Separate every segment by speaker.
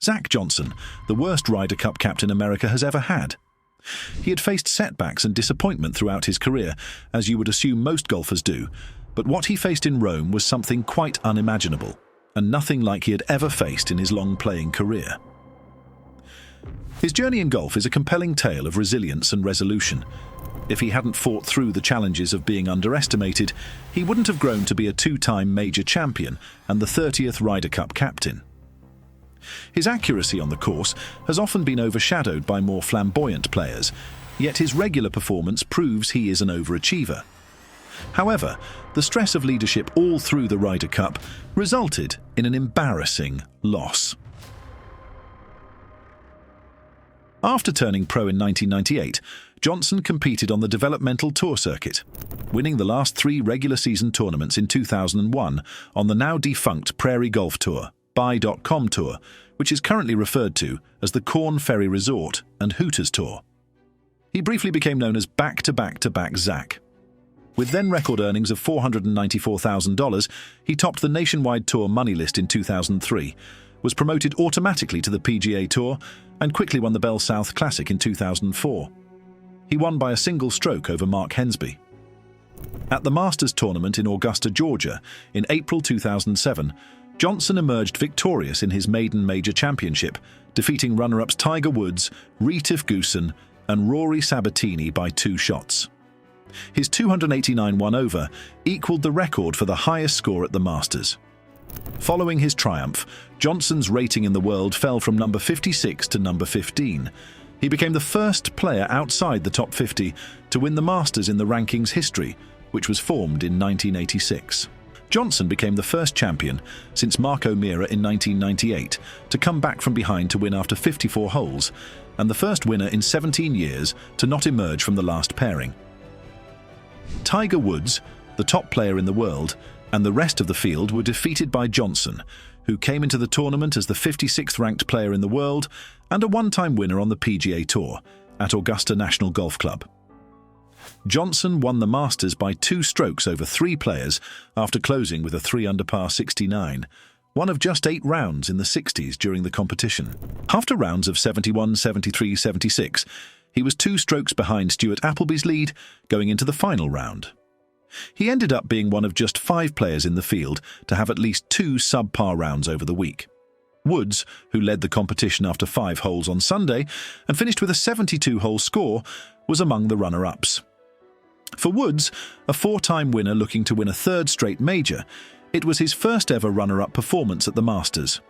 Speaker 1: Zach Johnson, the worst Ryder Cup captain America has ever had. He had faced setbacks and disappointment throughout his career, as you would assume most golfers do, but what he faced in Rome was something quite unimaginable, and nothing like he had ever faced in his long playing career. His journey in golf is a compelling tale of resilience and resolution. If he hadn't fought through the challenges of being underestimated, he wouldn't have grown to be a two-time major champion and the 30th Ryder Cup captain. His accuracy on the course has often been overshadowed by more flamboyant players, yet his regular performance proves he is an overachiever. However, the stress of leadership all through the Ryder Cup resulted in an embarrassing loss. After turning pro in 1998, Johnson competed on the developmental tour circuit, winning the last 3 regular season tournaments in 2001 on the now defunct Prairie Golf Tour, Buy.com Tour, which is currently referred to as the Corn Ferry Resort and Hooters Tour. He briefly became known as back-to-back-to-back Zach. With then record earnings of $494,000, he topped the nationwide tour money list in 2003, was promoted automatically to the PGA Tour, and quickly won the Bell South Classic in 2004. He won by a single stroke over Mark Hensby. At the Masters tournament in Augusta, Georgia, in April 2007, Johnson emerged victorious in his maiden major championship, defeating runner-ups Tiger Woods, Retief Goosen, and Rory Sabatini by 2 shots. His 289 one-over equaled the record for the highest score at the Masters. Following his triumph, Johnson's rating in the world fell from number 56 to number 15. He became the first player outside the top 50 to win the Masters in the rankings history, which was formed in 1986. Johnson became the first champion since Mark O'Meara in 1998 to come back from behind to win after 54 holes, and the first winner in 17 years to not emerge from the last pairing. Tiger Woods, the top player in the world, and the rest of the field were defeated by Johnson, who came into the tournament as the 56th ranked player in the world and a one-time winner on the PGA Tour at Augusta National Golf Club. Johnson won the Masters by 2 strokes over 3 players after closing with a 3-under par 69, one of just 8 rounds in the 60s during the competition. After rounds of 71, 73, 76, he was 2 strokes behind Stuart Appleby's lead going into the final round. He ended up being one of just 5 players in the field to have at least 2 subpar rounds over the week. Woods, who led the competition after 5 holes on Sunday and finished with a 72-hole score, was among the runner-ups. For Woods, a 4-time winner looking to win a 3rd straight major, it was his first ever runner-up performance at the Masters.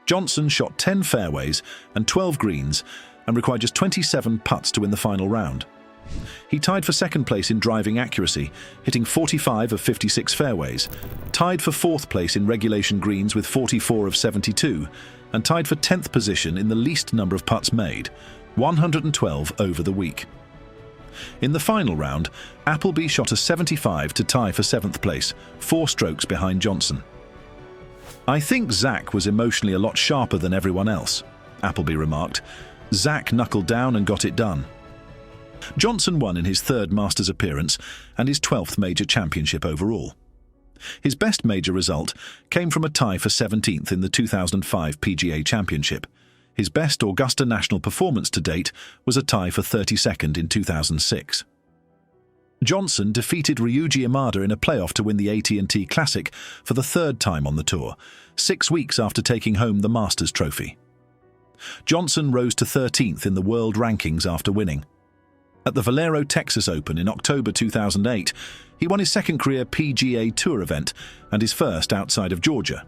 Speaker 1: Johnson shot 10 fairways and 12 greens and required just 27 putts to win the final round. He tied for 2nd place in driving accuracy, hitting 45 of 56 fairways, tied for 4th place in regulation greens with 44 of 72, and tied for 10th position in the least number of putts made, 112 over the week. In the final round, Appleby shot a 75 to tie for 7th place, 4 strokes behind Johnson. "I think Zach was emotionally a lot sharper than everyone else," Appleby remarked. "Zach knuckled down and got it done." Johnson won in his 3rd Masters appearance and his 12th major championship overall. His best major result came from a tie for 17th in the 2005 PGA Championship. His best Augusta National performance to date was a tie for 32nd in 2006. Johnson defeated Ryuji Imada in a playoff to win the AT&T Classic for the 3rd time on the tour, 6 weeks after taking home the Masters trophy. Johnson rose to 13th in the world rankings after winning. At the Valero Texas Open in October 2008, he won his 2nd career PGA Tour event and his first outside of Georgia.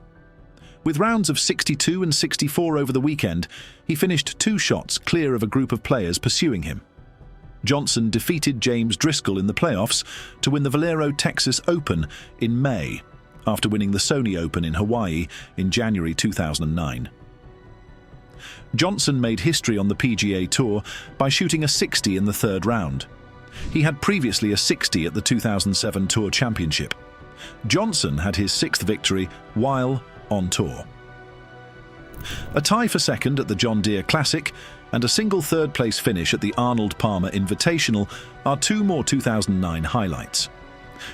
Speaker 1: With rounds of 62 and 64 over the weekend, he finished 2 shots clear of a group of players pursuing him. Johnson defeated James Driscoll in the playoffs to win the Valero Texas Open in May, after winning the Sony Open in Hawaii in January 2009. Johnson made history on the PGA Tour by shooting a 60 in the 3rd round. He had previously a 60 at the 2007 Tour Championship. Johnson had his 6th victory while on tour. A tie for 2nd at the John Deere Classic and a single 3rd place finish at the Arnold Palmer Invitational are 2 more 2009 highlights.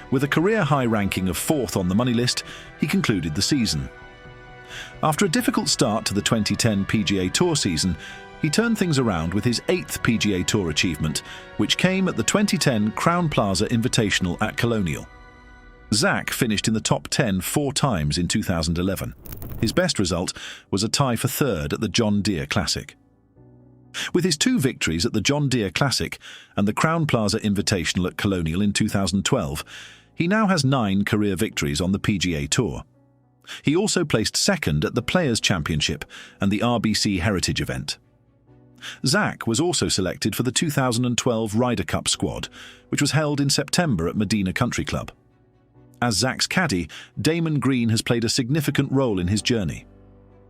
Speaker 1: With a career high ranking of 4th on the money list, he concluded the season. After a difficult start to the 2010 PGA Tour season, he turned things around with his 8th PGA Tour achievement, which came at the 2010 Crowne Plaza Invitational at Colonial. Zach finished in the top 10 4 times in 2011. His best result was a tie for 3rd at the John Deere Classic. With his 2 victories at the John Deere Classic and the Crowne Plaza Invitational at Colonial in 2012, he now has 9 career victories on the PGA Tour. He also placed 2nd at the Players' Championship and the RBC Heritage event. Zach was also selected for the 2012 Ryder Cup squad, which was held in September at Medina Country Club. As Zach's caddy, Damon Green has played a significant role in his journey.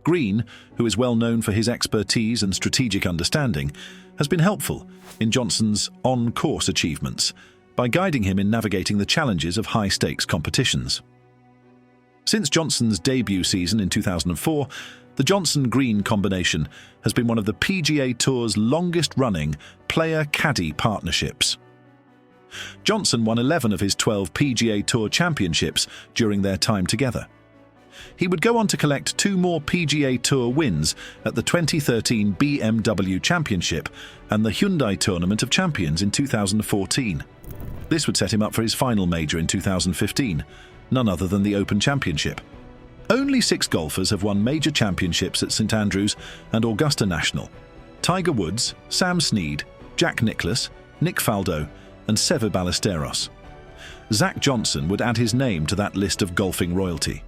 Speaker 1: Green, who is well known for his expertise and strategic understanding, has been helpful in Johnson's on-course achievements by guiding him in navigating the challenges of high-stakes competitions. Since Johnson's debut season in 2004, the Johnson-Green combination has been one of the PGA Tour's longest-running player-caddy partnerships. Johnson won 11 of his 12 PGA Tour championships during their time together. He would go on to collect 2 more PGA Tour wins at the 2013 BMW Championship and the Hyundai Tournament of Champions in 2014. This would set him up for his final major in 2015, none other than the Open Championship. Only 6 golfers have won major championships at St Andrews and Augusta National: Tiger Woods, Sam Snead, Jack Nicklaus, Nick Faldo, and Seve Ballesteros. Zach Johnson would add his name to that list of golfing royalty.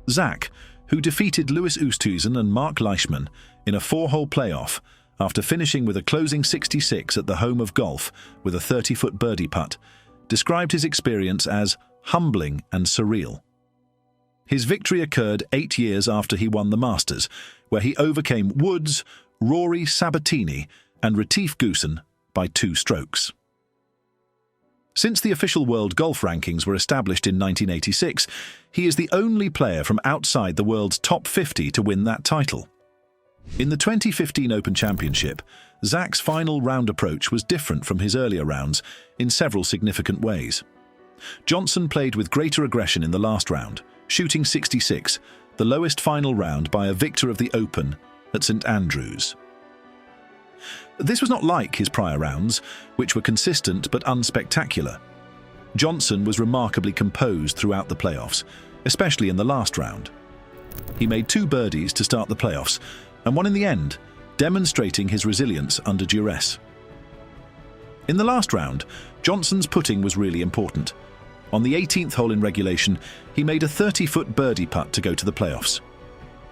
Speaker 1: Zach, who defeated Louis Oosthuizen and Mark Leishman in a 4-hole playoff after finishing with a closing 66 at the home of golf with a 30-foot birdie putt, described his experience as humbling and surreal. His victory occurred 8 years after he won the Masters, where he overcame Woods, Rory Sabatini, and Retief Goosen by 2 strokes. Since the official world golf rankings were established in 1986, he is the only player from outside the world's top 50 to win that title. In the 2015 Open Championship, Zach's final round approach was different from his earlier rounds in several significant ways. Johnson played with greater aggression in the last round, shooting 66, the lowest final round by a victor of the Open at St Andrews. This was not like his prior rounds, which were consistent but unspectacular. Johnson was remarkably composed throughout the playoffs, especially in the last round. He made 2 birdies to start the playoffs and won in the end, demonstrating his resilience under duress. In the last round, Johnson's putting was really important. On the 18th hole in regulation, he made a 30-foot birdie putt to go to the playoffs.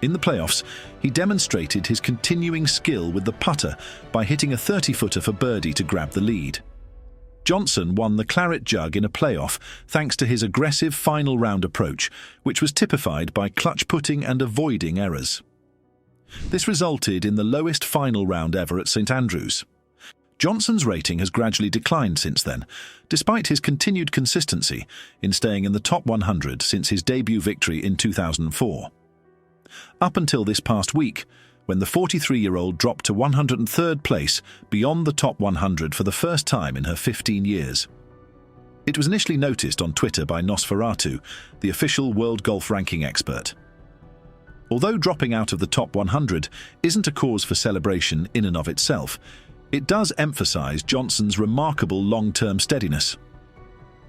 Speaker 1: In the playoffs, he demonstrated his continuing skill with the putter by hitting a 30-footer for birdie to grab the lead. Johnson won the Claret Jug in a playoff thanks to his aggressive final round approach, which was typified by clutch putting and avoiding errors. This resulted in the lowest final round ever at St Andrews. Johnson's rating has gradually declined since then, despite his continued consistency in staying in the top 100 since his debut victory in 2004. Up until this past week, when the 43-year-old dropped to 103rd place beyond the top 100 for the first time in her 15 years. It was initially noticed on Twitter by Nosferatu, the official world golf ranking expert. Although dropping out of the top 100 isn't a cause for celebration in and of itself, it does emphasize Johnson's remarkable long-term steadiness.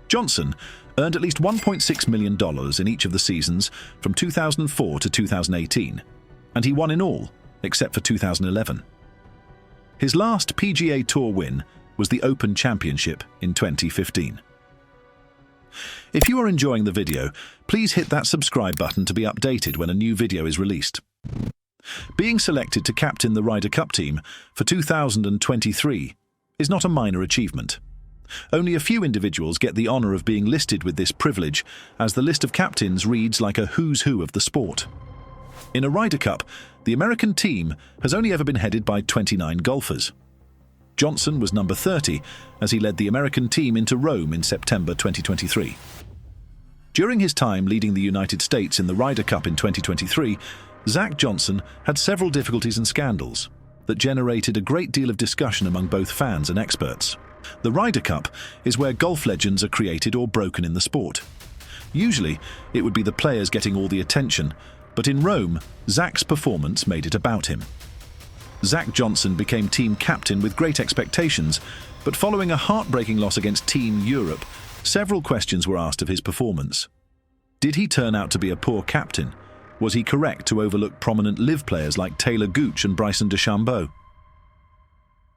Speaker 1: Johnson earned at least $1.6 million in each of the seasons from 2004 to 2018, and he won in all, except for 2011. His last PGA Tour win was the Open Championship in 2015. If you are enjoying the video, please hit that subscribe button to be updated when a new video is released. Being selected to captain the Ryder Cup team for 2023 is not a minor achievement. Only a few individuals get the honor of being listed with this privilege, as the list of captains reads like a who's who of the sport. In a Ryder Cup, the American team has only ever been headed by 29 golfers. Johnson was number 30 as he led the American team into Rome in September 2023. During his time leading the United States in the Ryder Cup in 2023, Zach Johnson had several difficulties and scandals that generated a great deal of discussion among both fans and experts. The Ryder Cup is where golf legends are created or broken in the sport. Usually, it would be the players getting all the attention, But in Rome, Zach's performance made it about him. Zach Johnson became team captain with great expectations, but following a heartbreaking loss against Team Europe, several questions were asked of his performance. Did he turn out to be a poor captain? Was he correct to overlook prominent live players like Taylor Gooch and Bryson DeChambeau?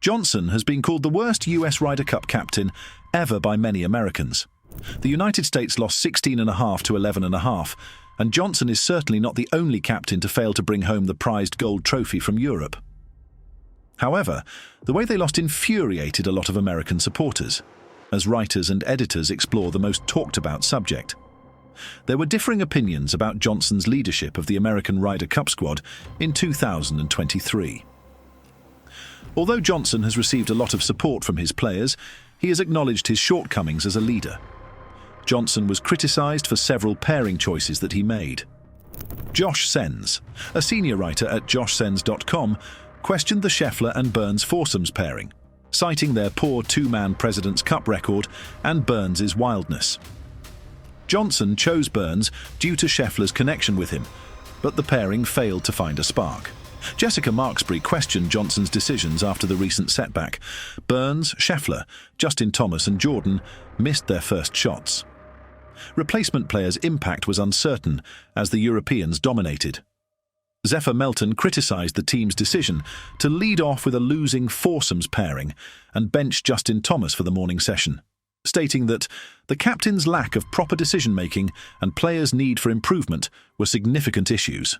Speaker 1: Johnson has been called the worst US Ryder Cup captain ever by many Americans. The United States lost 16.5 to 11.5, and Johnson is certainly not the only captain to fail to bring home the prized gold trophy from Europe. However, the way they lost infuriated a lot of American supporters, as writers and editors explore the most talked-about subject. There were differing opinions about Johnson's leadership of the American Ryder Cup squad in 2023. Although Johnson has received a lot of support from his players, he has acknowledged his shortcomings as a leader. Johnson was criticised for several pairing choices that he made. Josh Sens, a senior writer at joshsens.com, questioned the Scheffler and Burns foursomes pairing, citing their poor two-man President's Cup record and Burns' wildness. Johnson chose Burns due to Scheffler's connection with him, but the pairing failed to find a spark. Jessica Marksbury questioned Johnson's decisions after the recent setback. Burns, Scheffler, Justin Thomas and Jordan missed their first shots. Replacement players' impact was uncertain as the Europeans dominated. Zephyr Melton criticised the team's decision to lead off with a losing foursomes pairing and bench Justin Thomas for the morning session, stating that the captain's lack of proper decision-making and players' need for improvement were significant issues.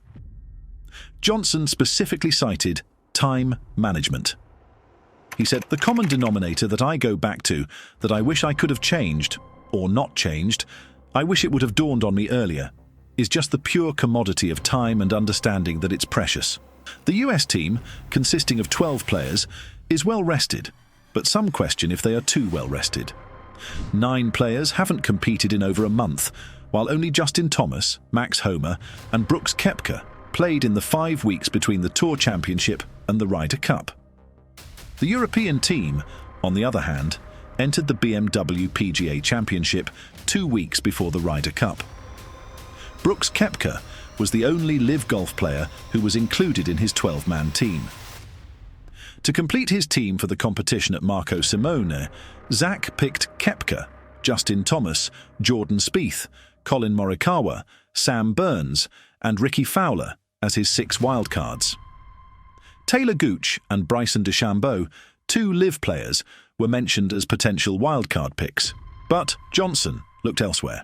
Speaker 1: Johnson specifically cited time management. He said, "The common denominator that I go back to, that I wish I could have changed, or not changed, I wish it would have dawned on me earlier, is just the pure commodity of time and understanding that it's precious. The US team, consisting of 12 players, is well rested, but some question if they are too well rested. 9 players haven't competed in over a month, while only Justin Thomas, Max Homa and Brooks Koepka played in the 5 weeks between the Tour Championship and the Ryder Cup. The European team, on the other hand, entered the BMW PGA Championship 2 weeks before the Ryder Cup. Brooks Koepka was the only live golf player who was included in his 12-man team. To complete his team for the competition at Marco Simone, Zach picked Koepka, Justin Thomas, Jordan Spieth, Colin Morikawa, Sam Burns and Ricky Fowler as his 6 wildcards. Taylor Gooch and Bryson DeChambeau, 2 live players, were mentioned as potential wildcard picks, but Johnson looked elsewhere.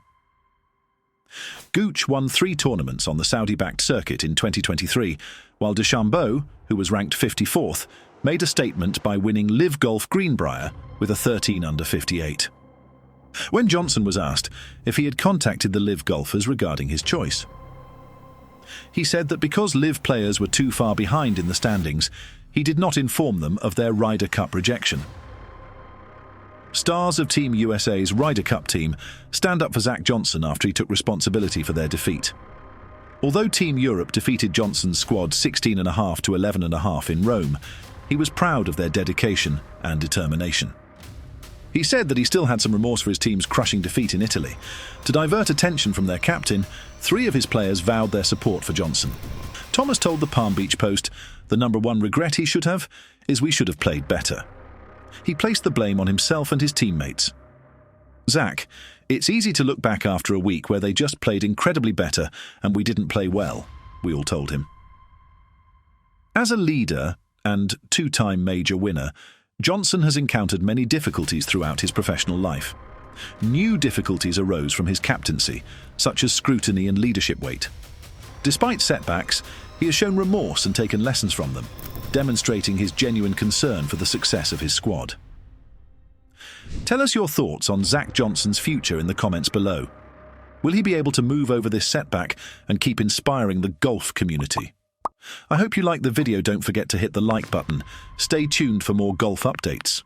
Speaker 1: Gooch won 3 tournaments on the Saudi-backed circuit in 2023, while DeChambeau, who was ranked 54th, made a statement by winning Live Golf Greenbrier with a 13 under 58. When Johnson was asked if he had contacted the Live golfers regarding his choice, he said that because Live players were too far behind in the standings, he did not inform them of their Ryder Cup rejection. Stars of Team USA's Ryder Cup team stand up for Zach Johnson after he took responsibility for their defeat. Although Team Europe defeated Johnson's squad 16.5 to 11.5 in Rome, he was proud of their dedication and determination. He said that he still had some remorse for his team's crushing defeat in Italy. To divert attention from their captain, 3 of his players vowed their support for Johnson. Thomas told the Palm Beach Post, "The number one regret he should have is we should have played better." He placed the blame on himself and his teammates. "Zach, it's easy to look back after a week where they just played incredibly better and we didn't play well," we all told him. As a leader and 2-time major winner, Johnson has encountered many difficulties throughout his professional life. New difficulties arose from his captaincy, such as scrutiny and leadership weight. Despite setbacks, he has shown remorse and taken lessons from them, demonstrating his genuine concern for the success of his squad. Tell us your thoughts on Zach Johnson's future in the comments below. Will he be able to move over this setback and keep inspiring the golf community? I hope you liked the video. Don't forget to hit the like button. Stay tuned for more golf updates.